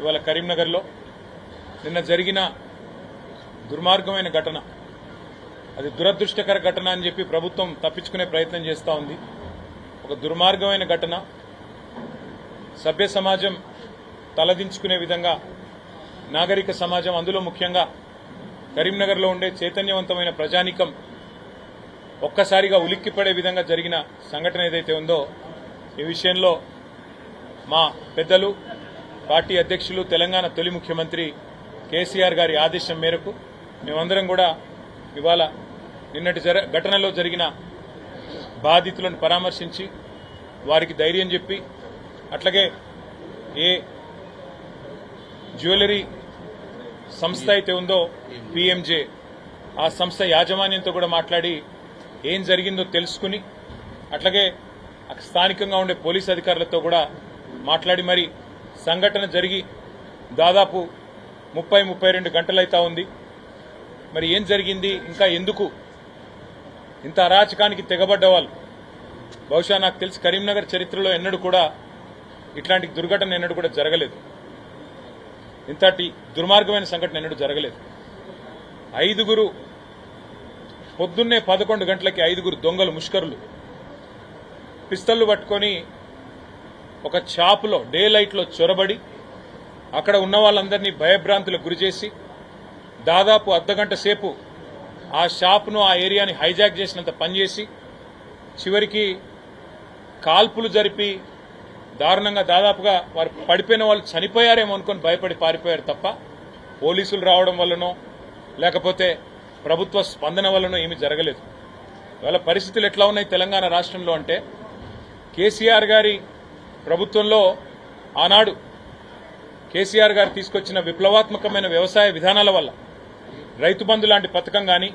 ఇవాళ కరీంనగర్లో నిన్న జరిగిన దుర్మార్గమైన ఘటన, అది దురదృష్టకర ఘటన అని చెప్పి ప్రభుత్వం తప్పించుకునే ప్రయత్నం చేస్తూ ఉంది. ఒక దుర్మార్గమైన ఘటన, సభ్య సమాజం తలదించుకునే విధంగా నాగరిక సమాజం, అందులో ముఖ్యంగా కరీంనగర్లో ఉండే చైతన్యవంతమైన ప్రజానీకం ఒక్కసారిగా ఉలిక్కిపడే విధంగా జరిగిన సంఘటన ఏదైతే ఉందో, ఈ విషయంలో మా పెద్దలు, పార్టీ అధ్యక్షులు, తెలంగాణ తొలి ముఖ్యమంత్రి కేసీఆర్ గారి ఆదేశం మేరకు మేమందరం కూడా ఇవాళ నిన్నటి ఘటనలో జరిగిన బాధితులను పరామర్శించి వారికి ధైర్యం చెప్పి, అట్లాగే ఏ జ్యువెలరీ సంస్థ అయితే ఉందో పిఎంజే, ఆ సంస్థ యాజమాన్యంతో కూడా మాట్లాడి ఏం జరిగిందో తెలుసుకుని, అట్లాగే స్థానికంగా ఉండే పోలీసు అధికారులతో కూడా మాట్లాడి మరి సంఘటన జరిగి దాదాపు 30-32 గంటలైతా ఉంది. మరి ఏం జరిగింది, ఇంకా ఎందుకు ఇంత అరాచకానికి తెగబడ్డ వాళ్ళు, బహుశా నాకు తెలిసి కరీంనగర్ చరిత్రలో ఎన్నడూ కూడా ఇట్లాంటి దుర్ఘటన ఎన్నడూ కూడా జరగలేదు. ఇంతటి దుర్మార్గమైన సంఘటన ఎన్నడూ జరగలేదు. 5 పొద్దున్నే 11 గంటలకి 5 దొంగలు, ముష్కరులు పిస్తళ్లు పట్టుకొని ఒక షాపులో డే లైట్లో చొరబడి అక్కడ ఉన్న వాళ్ళందరినీ భయభ్రాంతులకు గురిచేసి దాదాపు అర్ధగంట సేపు ఆ షాపును, ఆ ఏరియాని హైజాక్ చేసినంత పనిచేసి చివరికి కాల్పులు జరిపి దారుణంగా దాదాపుగా వారు పడిపోయిన వాళ్ళు చనిపోయారేమో అనుకుని భయపడి పారిపోయారు తప్ప పోలీసులు రావడం వల్లనో లేకపోతే ప్రభుత్వ స్పందన వల్లనో ఏమీ జరగలేదు. ఇవాళ పరిస్థితులు ఎట్లా ఉన్నాయి తెలంగాణ రాష్ట్రంలో అంటే, కేసీఆర్ గారి ప్రభుత్వంలో ఆనాడు కేసీఆర్ గారు తీసుకొచ్చిన విప్లవాత్మకమైన వ్యవసాయ విధానాల వల్ల రైతు బంధు లాంటి పథకం కానీ,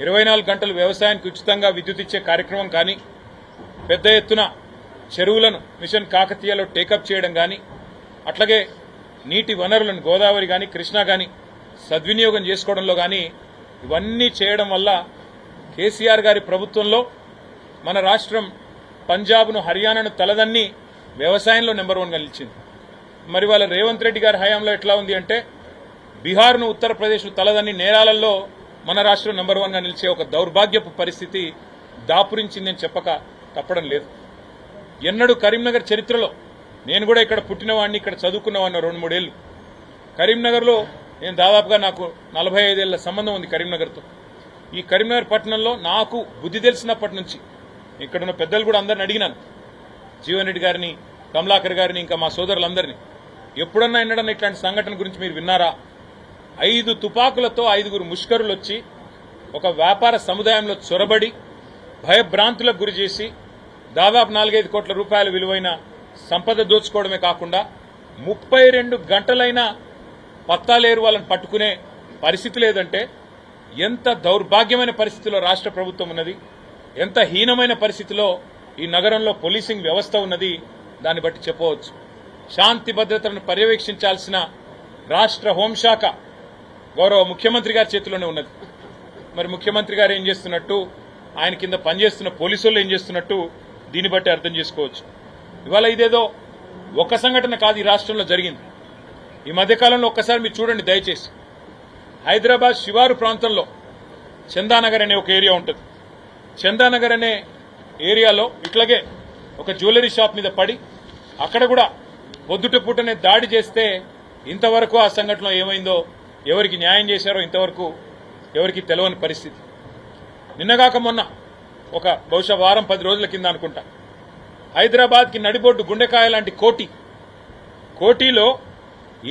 24 గంటలు వ్యవసాయానికి ఉచితంగా విద్యుత్ ఇచ్చే కార్యక్రమం కానీ, పెద్ద ఎత్తున చెరువులను మిషన్ కాకతీయలో టేకప్ చేయడం కానీ, అట్లాగే నీటి వనరులను గోదావరి కానీ కృష్ణా కానీ సద్వినియోగం చేసుకోవడంలో కానీ ఇవన్నీ చేయడం వల్ల కేసీఆర్ గారి ప్రభుత్వంలో మన రాష్ట్రం పంజాబ్ను, హర్యానాను తలదన్ని వ్యవసాయంలో నెంబర్ 1గా నిలిచింది. మరి వాళ్ళ రేవంత్ రెడ్డి గారి హయాంలో ఎట్లా ఉంది అంటే, బీహార్ను, ఉత్తరప్రదేశ్ను తలదన్ని నేరాలలో మన రాష్ట్రం నెంబర్ 1గా నిలిచే ఒక దౌర్భాగ్యపు పరిస్థితి దాపురించిందని చెప్పక తప్పడం లేదు. ఎన్నడూ కరీంనగర్ చరిత్రలో, నేను కూడా ఇక్కడ పుట్టినవాడిని, ఇక్కడ చదువుకున్నవాడిని 2-3 ఏళ్లు. కరీంనగర్లో నేను దాదాపుగా నాకు 45 ఏళ్ల సంబంధం ఉంది కరీంనగర్తో. ఈ కరీంనగర్ పట్టణంలో నాకు బుద్ధి తెలిసినప్పటి నుంచి ఇక్కడున్న పెద్దలు కూడా అందరిని అడిగినాను, జీవన్ రెడ్డి గారిని, కమలాకర్ గారిని, ఇంకా మా సోదరులందరినీ, ఎప్పుడన్నా ఎన్నడన్నా ఇట్లాంటి సంఘటన గురించి మీరు విన్నారా? 5 తుపాకులతో 5 ముష్కరులు వచ్చి ఒక వ్యాపార సముదాయంలో చొరబడి భయభ్రాంతులకు గురి చేసి దాదాపు 4-5 కోట్ల రూపాయల విలువైన సంపద దోచుకోవడమే కాకుండా 32 గంటలైనా పత్తాలేరు వాళ్ళని పట్టుకునే పరిస్థితి లేదంటే ఎంత దౌర్భాగ్యమైన పరిస్థితిలో రాష్ట్ర ప్రభుత్వం ఉన్నది, ఎంత హీనమైన పరిస్థితిలో ఈ నగరంలో పోలీసింగ్ వ్యవస్థ ఉన్నది, దాన్ని బట్టి చెప్పవచ్చు. శాంతి భద్రతలను పర్యవేక్షించాల్సిన రాష్ట్ర హోంశాఖ గౌరవ ముఖ్యమంత్రి గారి చేతిలోనే ఉన్నది. మరి ముఖ్యమంత్రి గారు ఏం చేస్తున్నట్టు, ఆయన కింద పనిచేస్తున్న పోలీసులు ఏం చేస్తున్నట్టు దీన్ని బట్టి అర్థం చేసుకోవచ్చు. ఇవాళ ఇదేదో ఒక సంఘటన కాదు ఈ రాష్ట్రంలో జరిగింది. ఈ మధ్యకాలంలో ఒక్కసారి మీరు చూడండి దయచేసి, హైదరాబాద్ శివారు ప్రాంతంలో చందానగర్ అనే ఒక ఏరియా ఉంటుంది. చందానగర్ అనే ఏరియాలో ఇట్లాగే ఒక జ్యువెలరీ షాప్ మీద పడి అక్కడ కూడా పొద్దుట పూటనే దాడి చేస్తే ఇంతవరకు ఆ సంఘటనలో ఏమైందో, ఎవరికి న్యాయం చేశారో ఇంతవరకు ఎవరికి తెలియని పరిస్థితి. నిన్నగాక మొన్న ఒక బహుశా వారం 10 రోజుల కింద అనుకుంటా, హైదరాబాద్కి నడిబొడ్డు గుండెకాయ లాంటి కోటిలో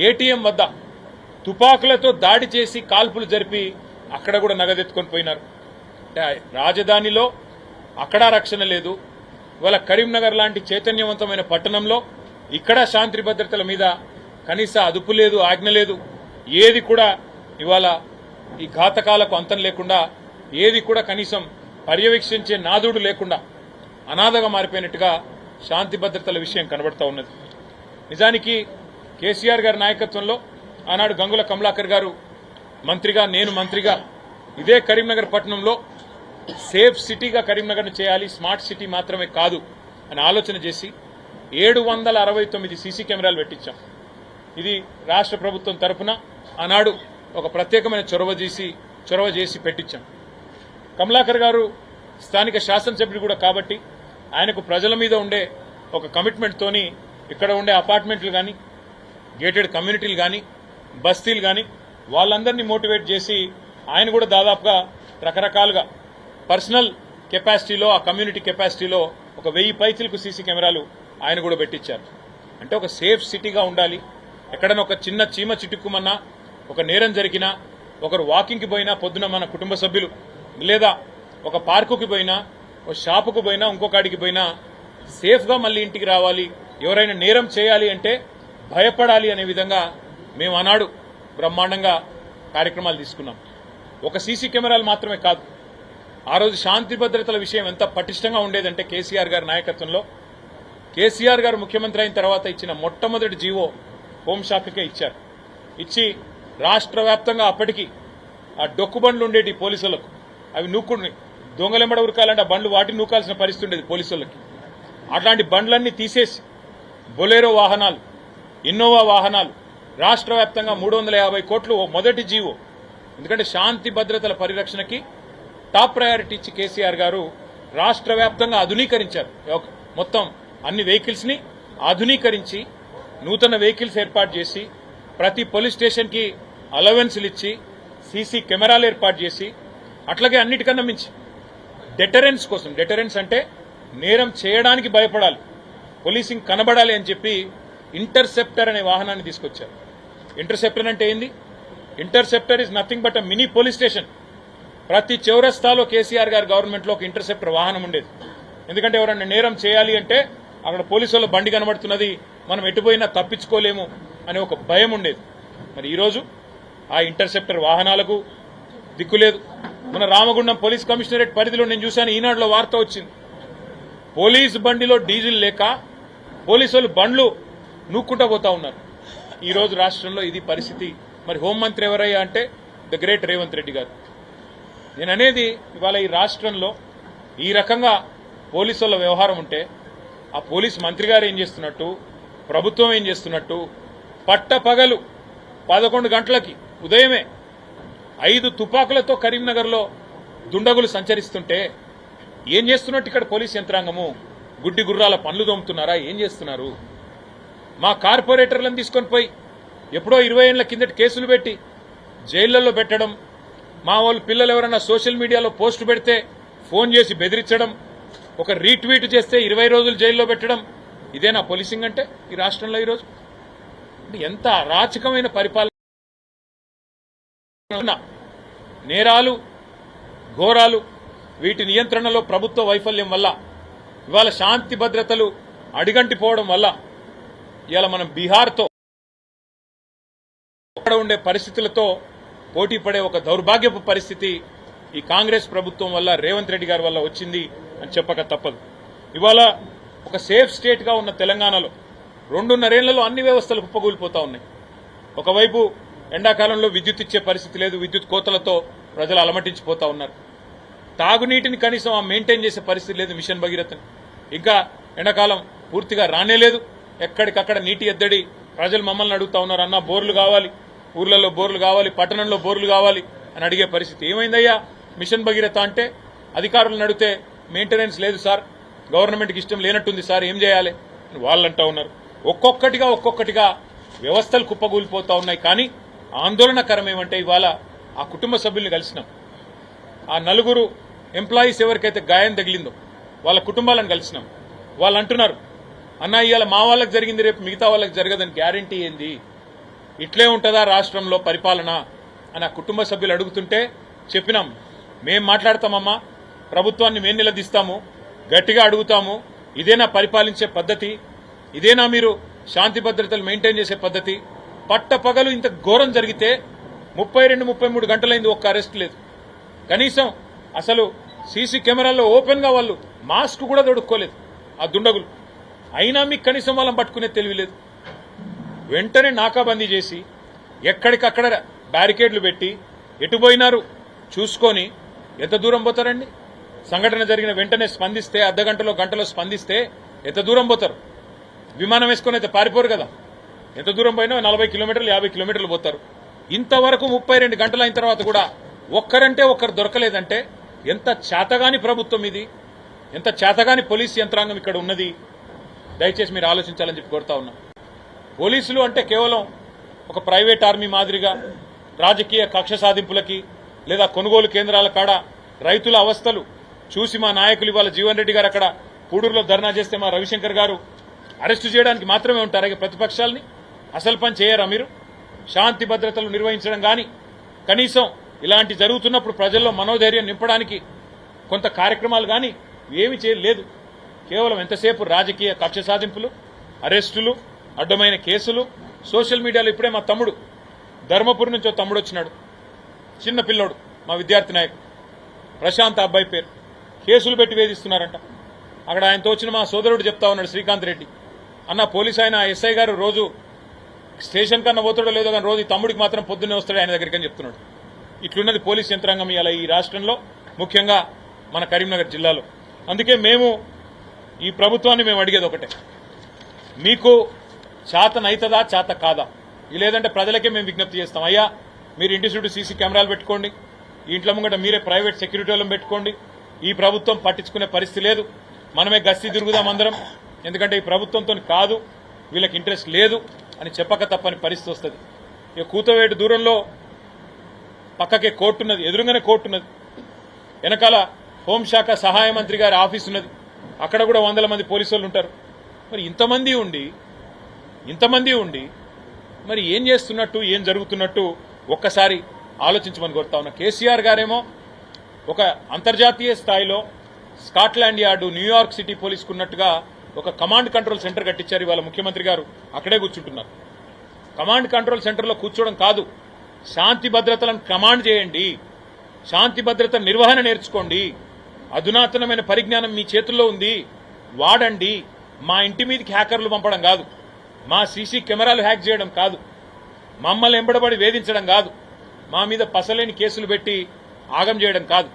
ఏటీఎం వద్ద తుపాకులతో దాడి చేసి కాల్పులు జరిపి అక్కడ కూడా నగదెత్తుకొని పోయినారు. అంటే రాజధానిలో అక్కడా రక్షణ లేదు. ఇవాళ కరీంనగర్ లాంటి చైతన్యవంతమైన పట్టణంలో ఇక్కడ శాంతి భద్రతల మీద కనీస అదుపు లేదు, ఆజ్ఞ లేదు. ఏది కూడా ఇవాళ ఈ ఘాతకాలకు అంతం లేకుండా, ఏది కూడా కనీసం పర్యవేక్షించే నాదుడు లేకుండా అనాథగా మారిపోయినట్టుగా శాంతి భద్రతల విషయం కనబడతా ఉన్నది. నిజానికి కేసీఆర్ గారి నాయకత్వంలో ఆనాడు గంగుల కమలాకర్ గారు మంత్రిగా, నేను మంత్రిగా ఇదే కరీంనగర్ పట్టణంలో సేఫ్ సిటీగా కరీంనగర్ను చేయాలి, స్మార్ట్ సిటీ మాత్రమే కాదు అని ఆలోచన చేసి 769 సీసీ కెమెరాలు పెట్టించాం. ఇది రాష్ట్ర ప్రభుత్వం తరఫున ఆనాడు ఒక ప్రత్యేకమైన చొరవ చేసి పెట్టించాం. కమలాకర్ గారు స్థానిక శాసనసభ్యుడు కూడా కాబట్టి ఆయనకు ప్రజల మీద ఉండే ఒక కమిట్మెంట్తోని ఇక్కడ ఉండే అపార్ట్మెంట్లు కానీ, గేటెడ్ కమ్యూనిటీలు కానీ, బస్తీలు కానీ వాళ్ళందరినీ మోటివేట్ చేసి ఆయన కూడా దాదాపుగా రకరకాలుగా పర్సనల్ కెపాసిటీలో, ఆ కమ్యూనిటీ కెపాసిటీలో ఒక 1000 పైచలకు సీసీ కెమెరాలు ఆయన కూడా పెట్టించారు. అంటే ఒక సేఫ్ సిటీగా ఉండాలి. ఎక్కడైనా ఒక చిన్న చీమ చిటుక్కుమన్నా, ఒక నేరం జరిగినా, ఒకరు వాకింగ్కి పోయినా పొద్దున మన కుటుంబ సభ్యులు, లేదా ఒక పార్కుకి పోయినా, ఒక షాపుకు పోయినా, ఇంకొకడికి పోయినా సేఫ్గా మళ్ళీ ఇంటికి రావాలి. ఎవరైనా నేరం చేయాలి అంటే భయపడాలి అనే విధంగా మేము ఆనాడు బ్రహ్మాండంగా కార్యక్రమాలు తీసుకున్నాం. ఒక సీసీ కెమెరాలు మాత్రమే కాదు, ఆ రోజు శాంతి భద్రతల విషయం ఎంత పటిష్టంగా ఉండేదంటే కేసీఆర్ గారి నాయకత్వంలో, కేసీఆర్ గారు ముఖ్యమంత్రి అయిన తర్వాత ఇచ్చిన మొట్టమొదటి జీవో హోంశాఖకే ఇచ్చారు. ఇచ్చి రాష్ట్ర వ్యాప్తంగా అప్పటికి ఆ డొక్కు బండ్లు ఉండేటి పోలీసులకు, అవి నూక్కుని దొంగలెంబడ ఉరకాలంటే ఆ బండ్లు వాటిని నూకాల్సిన పరిస్థితి ఉండేది పోలీసులకి. అట్లాంటి బండ్లన్నీ తీసేసి బొలేరో వాహనాలు, ఇన్నోవా వాహనాలు, రాష్ట్ర వ్యాప్తంగా 350 కోట్లు మొదటి జీవో. ఎందుకంటే శాంతి భద్రతల పరిరక్షణకి టాప్ ప్రయారిటీ ఇచ్చి కేసీఆర్ గారు రాష్ట్ర వ్యాప్తంగా ఆధునీకరించారు. మొత్తం అన్ని వెహికల్స్ ని ఆధునీకరించి నూతన వెహికల్స్ ఏర్పాటు చేసి ప్రతి పోలీస్ స్టేషన్ కి అలవెన్స్లు ఇచ్చి సీసీ కెమెరాలు ఏర్పాటు చేసి, అట్లాగే అన్నిటికన్నా మించి డెటరెన్స్ కోసం, డెటరెన్స్ అంటే నేరం చేయడానికి భయపడాలి, పోలీసింగ్ కనబడాలి అని చెప్పి ఇంటర్సెప్టర్ అనే వాహనాన్ని తీసుకొచ్చారు. ఇంటర్సెప్టర్ అంటే ఏంది? Interceptor is nothing but a mini police station. ప్రతి చౌరస్తాలో కేసీఆర్ గారి గవర్నమెంట్లో ఒక ఇంటర్సెప్టర్ వాహనం ఉండేది. ఎందుకంటే ఎవరైనా నేరం చేయాలి అంటే అక్కడ పోలీసుల బండి కనబడుతున్నది, మనం ఎటుపోయినా తప్పించుకోలేము అనే ఒక భయం ఉండేది. మరి ఈరోజు ఆ ఇంటర్సెప్టర్ వాహనాలకు దిక్కులేదు. మన రామగుండం పోలీస్ కమిషనరేట్ పరిధిలో నేను చూశాను, ఈనాడులో వార్త వచ్చింది, పోలీస్ బండిలో డీజిల్ లేక పోలీసులు బండ్లు నూక్కుంటా పోతా ఉన్నారు. ఈ రోజు రాష్ట్రంలో ఇది పరిస్థితి. మరి హోంమంత్రి ఎవరయ్యా అంటే ద గ్రేట్ రేవంత్ రెడ్డి గారు. నేను అనేది ఇవాళ ఈ రాష్ట్రంలో ఈ రకంగా పోలీసుల వ్యవహారం ఉంటే ఆ పోలీస్ మంత్రి గారు ఏం చేస్తున్నట్టు, ప్రభుత్వం ఏం చేస్తున్నట్టు, పట్టపగలు 11 గంటలకి ఉదయమే 5 తుపాకులతో కరీంనగర్లో దుండగులు సంచరిస్తుంటే ఏం చేస్తున్నట్టు ఇక్కడ పోలీస్ యంత్రాంగము? గుడ్డి గుర్రాల పనులు దొమ్ముతున్నారా? ఏం చేస్తున్నారు? మా కార్పొరేటర్లను తీసుకొని పోయి ఎప్పుడో 20 ఏళ్ల కిందటి కేసులు పెట్టి జైళ్లలో పెట్టడం, మా వాళ్ళు పిల్లలు ఎవరైనా సోషల్ మీడియాలో పోస్టు పెడితే ఫోన్ చేసి బెదిరించడం, ఒక రీట్వీట్ చేస్తే 20 రోజులు జైల్లో పెట్టడం, ఇదేనా పోలీసింగ్ అంటే ఈ రాష్ట్రంలో? ఈరోజు ఎంత అరాచకమైన పరిపాలన! నేరాలు, ఘోరాలు, వీటి నియంత్రణలో ప్రభుత్వ వైఫల్యం వల్ల, ఇవాళ శాంతి భద్రతలు అడిగంటిపోవడం వల్ల ఇవాళ మనం బీహార్తో ఉండే పరిస్థితులతో పోటీ పడే ఒక దౌర్భాగ్యపు పరిస్థితి ఈ కాంగ్రెస్ ప్రభుత్వం వల్ల, రేవంత్ రెడ్డి గారి వల్ల వచ్చింది అని చెప్పక తప్పదు. ఇవాళ ఒక సేఫ్ స్టేట్ గా ఉన్న తెలంగాణలో 2.5 ఏళ్లలో అన్ని వ్యవస్థలు కుప్పకూలిపోతా ఉన్నాయి. ఒకవైపు ఎండాకాలంలో విద్యుత్ ఇచ్చే పరిస్థితి లేదు, విద్యుత్ కోతలతో ప్రజలు అలమటించిపోతా ఉన్నారు. తాగునీటిని కనీసం మెయింటైన్ చేసే పరిస్థితి లేదు మిషన్ భగీరథని. ఇంకా ఎండాకాలం పూర్తిగా రానేలేదు, ఎక్కడికక్కడ నీటి ఎద్దడి. ప్రజలు మమ్మల్ని అడుగుతా ఉన్నారు, అన్న బోర్లు కావాలి, ఊర్లలో బోర్లు కావాలి, పట్టణంలో బోర్లు కావాలి అని అడిగే పరిస్థితి. ఏమైందయ్యా మిషన్ భగీరథ అంటే? అధికారులను అడిగితే మెయింటెనెన్స్ లేదు సార్, గవర్నమెంట్కి ఇష్టం లేనట్టుంది సార్, ఏం చేయాలి అని వాళ్ళు అంటా ఉన్నారు. ఒక్కొక్కటిగా వ్యవస్థలు కుప్పగూలిపోతా ఉన్నాయి. కానీ ఆందోళనకరం ఏమంటే ఇవాళ ఆ కుటుంబ సభ్యుల్ని కలిసినాం. ఆ 4 ఎంప్లాయీస్ ఎవరికైతే గాయం తగిలిందో వాళ్ళ కుటుంబాలను కలిసినాం. వాళ్ళు అంటున్నారు, అన్న ఇవాళ మా వాళ్ళకి జరిగింది, రేపు మిగతా వాళ్ళకి జరగదని గ్యారంటీ ఏంది? ఇట్లే ఉంటుందా రాష్ట్రంలో పరిపాలన అని ఆ కుటుంబ సభ్యులు అడుగుతుంటే చెప్పినాం, మేం మాట్లాడతామమ్మా, ప్రభుత్వాన్ని మేము నిలదీస్తాము, గట్టిగా అడుగుతాము. ఇదేనా పరిపాలించే పద్ధతి? ఇదేనా మీరు శాంతి భద్రతలు మెయింటైన్ చేసే పద్ధతి? పట్టపగలు ఇంత ఘోరం జరిగితే 32-33 గంటలైంది, ఒక్క అరెస్ట్ లేదు. కనీసం అసలు సీసీ కెమెరాల్లో ఓపెన్ గా వాళ్ళు మాస్క్ కూడా తొడుక్కోలేదు ఆ దుండగులు. అయినా మీకు కనీసం వాళ్ళని పట్టుకునే తెలివిలేదు. వెంటనే నాకాబందీ చేసి ఎక్కడికక్కడ బ్యారికేడ్లు పెట్టి ఎటుపోయినారు చూసుకొని ఎంత దూరం పోతారండి? సంఘటన జరిగిన వెంటనే స్పందిస్తే, అర్ధగంటలో గంటలో స్పందిస్తే ఎంత దూరం పోతారు? విమానం వేసుకొని అయితే పారిపోరు కదా. ఎంత దూరం పోయినా 40 కిలోమీటర్లు 50 కిలోమీటర్లు పోతారు. ఇంతవరకు 32 గంటలు అయిన తర్వాత కూడా ఒక్కరంటే ఒక్కరు దొరకలేదంటే ఎంత చేతగాని ప్రభుత్వం ఇది, ఎంత చేతగాని పోలీస్ యంత్రాంగం ఇక్కడ ఉన్నది. దయచేసి మీరు ఆలోచించాలని చెప్పి కోరుతా ఉన్నా. పోలీసులు అంటే కేవలం ఒక ప్రైవేట్ ఆర్మీ మాదిరిగా రాజకీయ కక్ష సాధింపులకి లేదా కొనుగోలు కేంద్రాల కాడ రైతుల అవస్థలు చూసి మా నాయకులు ఇవాళ జీవన్ రెడ్డి గారు అక్కడ పూడూరులో ధర్నా చేస్తే మా రవిశంకర్ గారు అరెస్టు చేయడానికి మాత్రమే ఉంటారు. ప్రతిపక్షాలని అసలు పని చేయరా మీరు? శాంతి భద్రతలు నిర్వహించడం కానీ కనీసం ఇలాంటి జరుగుతున్నప్పుడు ప్రజల్లో మనోధైర్యం నింపడానికి కొంత కార్యక్రమాలు కానీ ఏమీ చేయలేదు. కేవలం ఎంతసేపు రాజకీయ కక్ష సాధింపులు, అరెస్టులు, అడ్డమైన కేసులు. సోషల్ మీడియాలో ఇప్పుడే మా తమ్ముడు ధర్మపురి నుంచి తమ్ముడు వచ్చినాడు, చిన్న పిల్లోడు, మా విద్యార్థి నాయకుడు ప్రశాంత్ అబ్బాయి పేరు, కేసులు పెట్టి వేధిస్తున్నారంట. అక్కడ ఆయనతో వచ్చిన మా సోదరుడు చెప్తా ఉన్నాడు శ్రీకాంత్ రెడ్డి, అన్న పోలీసు ఆయన ఎస్ఐ గారు రోజు స్టేషన్ కన్నా పోతాడో లేదో కానీ రోజు తమ్ముడికి మాత్రం పొద్దున్నే వస్తాడు ఆయన దగ్గరికి అని చెప్తున్నాడు. ఇట్లున్నది పోలీస్ యంత్రాంగం ఇవాళ ఈ రాష్ట్రంలో, ముఖ్యంగా మన కరీంనగర్ జిల్లాలో. అందుకే మేము ఈ ప్రభుత్వాన్ని మేము అడిగేది ఒకటే, మీకు చేతనైతదా చేత కాదా? లేదంటే ప్రజలకే మేము విజ్ఞప్తి చేస్తాం, అయ్యా మీరు ఇంటి చుట్టూ సీసీ కెమెరాలు పెట్టుకోండి, ఈ ఇంట్లో ముంగట మీరే ప్రైవేట్ సెక్యూరిటీ వాళ్ళని పెట్టుకోండి, ఈ ప్రభుత్వం పట్టించుకునే పరిస్థితి లేదు, మనమే గస్తీ తిరుగుదాం అందరం, ఎందుకంటే ఈ ప్రభుత్వంతో కాదు, వీళ్ళకి ఇంట్రెస్ట్ లేదు అని చెప్పక తప్పని పరిస్థితి వస్తుంది. ఇక కూతవేటు దూరంలో పక్కకే కోర్టు ఉన్నది, ఎదురుగానే కోర్టు ఉన్నది, వెనకాల హోంశాఖ సహాయ మంత్రి గారి ఆఫీస్ ఉన్నది, అక్కడ కూడా 100 మంది పోలీసు వాళ్ళు ఉంటారు. మరి ఇంతమంది ఉండి మరి ఏం చేస్తున్నట్టు, ఏం జరుగుతున్నట్టు ఒక్కసారి ఆలోచించమని కోరుతా ఉన్నా. కేసీఆర్ గారేమో ఒక అంతర్జాతీయ స్థాయిలో స్కాట్లాండ్ యార్డు, న్యూయార్క్ సిటీ పోలీసుకు ఉన్నట్టుగా ఒక కమాండ్ కంట్రోల్ సెంటర్ కట్టించారు. ఇవాళ ముఖ్యమంత్రి గారు అక్కడే కూర్చుంటున్నారు. కమాండ్ కంట్రోల్ సెంటర్లో కూర్చోవడం కాదు, శాంతి భద్రతలను కమాండ్ చేయండి, శాంతి భద్రత నిర్వహణ నేర్చుకోండి, అధునాతనమైన పరిజ్ఞానం మీ చేతుల్లో ఉంది, వాడండి. మా ఇంటి మీదకి హ్యాకర్లు పంపడం కాదు, మా సీసీ కెమెరాలు హ్యాక్ చేయడం కాదు, మమ్మల్ని ఎంబడబడి వేధించడం కాదు, మా మీద పసలేని కేసులు పెట్టి ఆగం చేయడం కాదు.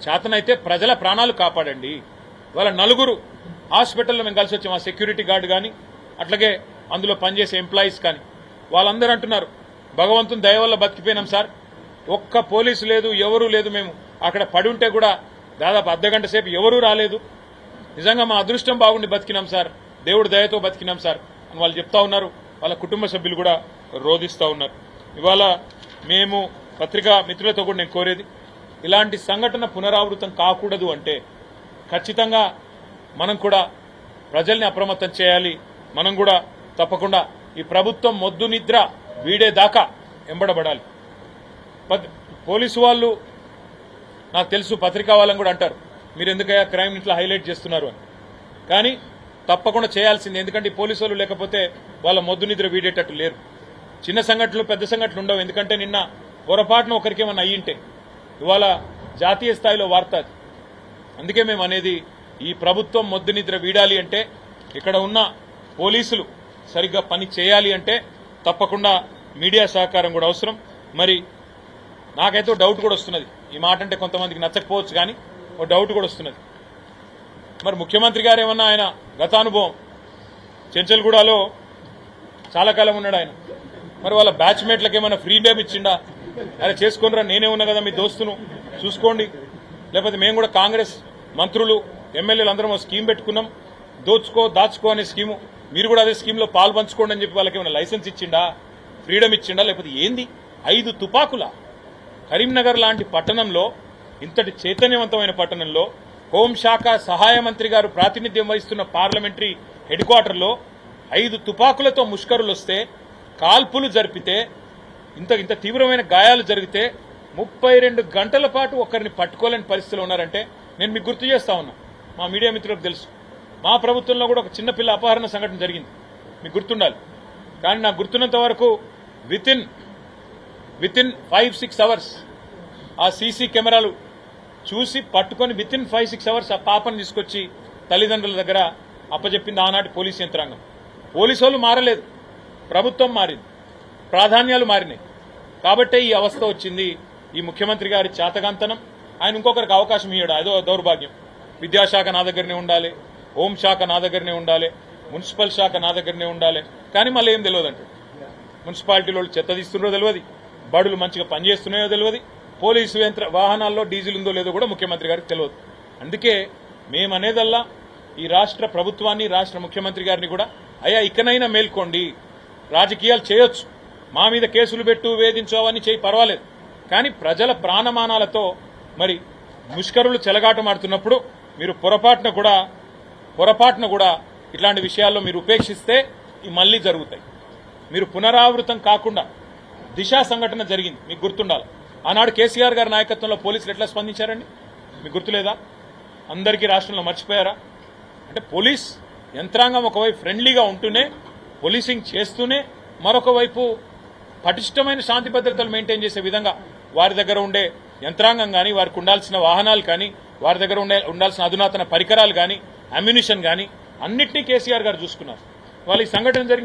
చేతనైతే ప్రజల ప్రాణాలు కాపాడండి. వాళ్ళ 4 హాస్పిటల్లో మేము కలిసి వచ్చాం, ఆ సెక్యూరిటీ గార్డు కానీ అట్లాగే అందులో పనిచేసే ఎంప్లాయీస్ కానీ, వాళ్ళందరూ అంటున్నారు భగవంతుని దయ వల్ల బతికిపోయినాం సార్, ఒక్క పోలీసు లేదు, ఎవరూ లేదు, మేము అక్కడ పడి ఉంటే కూడా దాదాపు అర్ధగంట సేపు ఎవరూ రాలేదు, నిజంగా మా అదృష్టం బాగుండి బతికినాం సార్, దేవుడి దయతో బతికినాం సార్ అని వాళ్ళు చెప్తా ఉన్నారు. వాళ్ళ కుటుంబ సభ్యులు కూడా రోధిస్తూ ఉన్నారు. ఇవాళ మేము పత్రికా మిత్రులతో కూడా నేను కోరేది, ఇలాంటి సంఘటన పునరావృతం కాకూడదు అంటే ఖచ్చితంగా మనం కూడా ప్రజల్ని అప్రమత్తం చేయాలి. మనం కూడా తప్పకుండా ఈ ప్రభుత్వం మొద్దు నిద్ర వీడేదాకా ఎంబడబడాలి. పోలీసు వాళ్ళు నాకు తెలుసు, పత్రికా వాళ్ళని కూడా అంటారు మీరు ఎందుకయ్యా క్రైమ్ ఇట్లా హైలైట్ చేస్తున్నారు అని, కానీ తప్పకుండా చేయాల్సింది. ఎందుకంటే ఈ పోలీసు వాళ్ళు లేకపోతే వాళ్ళ మొద్దు నిద్ర వీడేటట్టు లేరు. చిన్న సంఘటనలు పెద్ద సంఘటనలు ఉండవు, ఎందుకంటే నిన్న పొరపాటున ఒకరికేమన్నా అయ్యింటే ఇవాళ జాతీయ స్థాయిలో వార్త అది. అందుకే మేము అనేది, ఈ ప్రభుత్వం మొద్దు నిద్ర వీడాలి అంటే, ఇక్కడ ఉన్న పోలీసులు సరిగ్గా పని చేయాలి అంటే తప్పకుండా మీడియా సహకారం కూడా అవసరం. మరి నాకైతే డౌట్ కూడా వస్తున్నది, ఈ మాట అంటే కొంతమందికి నచ్చకపోవచ్చు కానీ ఓ డౌట్ కూడా వస్తున్నది. మరి ముఖ్యమంత్రి గారు ఏమన్నా, ఆయన గతానుభవం చెంచల్గూడలో చాలా కాలం ఉన్నాడు ఆయన, మరి వాళ్ళ బ్యాచ్మేట్లకు ఏమైనా ఫ్రీడమ్ ఇచ్చిండా? అరే చేసుకోనరా, నేనే ఉన్నా కదా మీ దోస్తును, చూసుకోండి. లేకపోతే మేము కూడా కాంగ్రెస్ మంత్రులు ఎమ్మెల్యేలు అందరం స్కీమ్ పెట్టుకున్నాం, దాచుకో అనే స్కీము, మీరు కూడా అదే స్కీమ్లో పాలు పంచుకోండి అని చెప్పి వాళ్ళకి ఏమైనా లైసెన్స్ ఇచ్చిండా, ఫ్రీడమ్ ఇచ్చిండా? లేకపోతే ఏంది? 5 తుపాకుల కరీంనగర్ లాంటి పట్టణంలో, ఇంతటి చైతన్యవంతమైన పట్టణంలో, హోంశాఖ సహాయ మంత్రి గారు ప్రాతినిధ్యం వహిస్తున్న పార్లమెంటరీ హెడ్ క్వార్టర్లో 5 తుపాకులతో ముష్కరులు వస్తే, కాల్పులు జరిపితే, ఇంత తీవ్రమైన గాయాలు జరిగితే 32 గంటల పాటు ఒకరిని పట్టుకోలేని పరిస్థితిలో ఉన్నారంటే, నేను మీకు గుర్తు చేస్తా ఉన్నా, మా మీడియా మిత్రులకు తెలుసు, మా ప్రభుత్వంలో కూడా ఒక చిన్నపిల్ల అపహరణ సంఘటన జరిగింది, మీకు గుర్తుండాలి. కానీ నాకు గుర్తున్నంత వరకు వితిన్ 5-6 అవర్స్ ఆ సీసీ కెమెరాలు చూసి పట్టుకొని వితిన్ 5-6 అవర్స్ ఆ పాపను తీసుకొచ్చి తల్లిదండ్రుల దగ్గర అప్పచెప్పింది ఆనాటి పోలీస్ యంత్రాంగం. పోలీసు వాళ్ళు మారలేదు, ప్రభుత్వం మారింది, ప్రాధాన్యాలు మారినాయి. కాబట్టే ఈ అవస్థ వచ్చింది. ఈ ముఖ్యమంత్రి గారి చేతగాంతనం, ఆయన ఇంకొకరికి అవకాశం ఇవ్వడం అదో దౌర్భాగ్యం. విద్యాశాఖ నా దగ్గరనే ఉండాలి, హోంశాఖ నా దగ్గరనే ఉండాలి, మున్సిపల్ శాఖ నా దగ్గరనే ఉండాలి, కానీ మళ్ళీ ఏం తెలియదు అంటాడు. మున్సిపాలిటీలో వాళ్ళు చెత్త తీస్తున్నారో తెలియదు, బడులు మంచిగా పనిచేస్తున్నాయో తెలియదు, పోలీసు వాహనాల్లో డీజిల్ ఉందో లేదో కూడా ముఖ్యమంత్రి గారికి తెలియదు. అందుకే మేమనేదల్లా ఈ రాష్ట్ర ప్రభుత్వాన్ని, రాష్ట్ర ముఖ్యమంత్రి గారిని కూడా, అయ్యా ఇకనైనా మేల్కోండి, రాజకీయాలు చేయొచ్చు, మా మీద కేసులు పెట్టు, వేధించు, అవన్నీ చేయి, పర్వాలేదు, కానీ ప్రజల ప్రాణమానాలతో మరి ముష్కరులు చెలగాటమాడుతున్నప్పుడు మీరు పొరపాటున కూడా ఇట్లాంటి విషయాల్లో మీరు ఉపేక్షిస్తే ఇవి మళ్లీ జరుగుతాయి. మీరు పునరావృతం కాకుండా దిశా సంఘటన జరిగింది, మీకు గుర్తుండాలి. ఆనాడు కేసీఆర్ గారి నాయకత్వంలో పోలీసులు ఎట్లా స్పందించారండి, మీకు గుర్తులేదా? అందరికీ రాష్ట్రంలో మర్చిపోయారా? అంటే పోలీస్ యంత్రాంగం ఒకవైపు ఫ్రెండ్లీగా ఉంటూనే, పోలీసింగ్ చేస్తూనే, మరొక వైపు పటిష్టమైన శాంతి భద్రతలు మెయింటైన్ చేసే విధంగా వారి దగ్గర ఉండే యంత్రాంగం కానీ, వారికి ఉండాల్సిన వాహనాలు కానీ, వారి దగ్గర ఉండాల్సిన అధునాతన పరికరాలు కానీ, అమ్యునిషన్ కానీ అన్నింటినీ కేసీఆర్ గారు చూసుకున్నారు. వాళ్ళ ఈ సంఘటన జరిగింది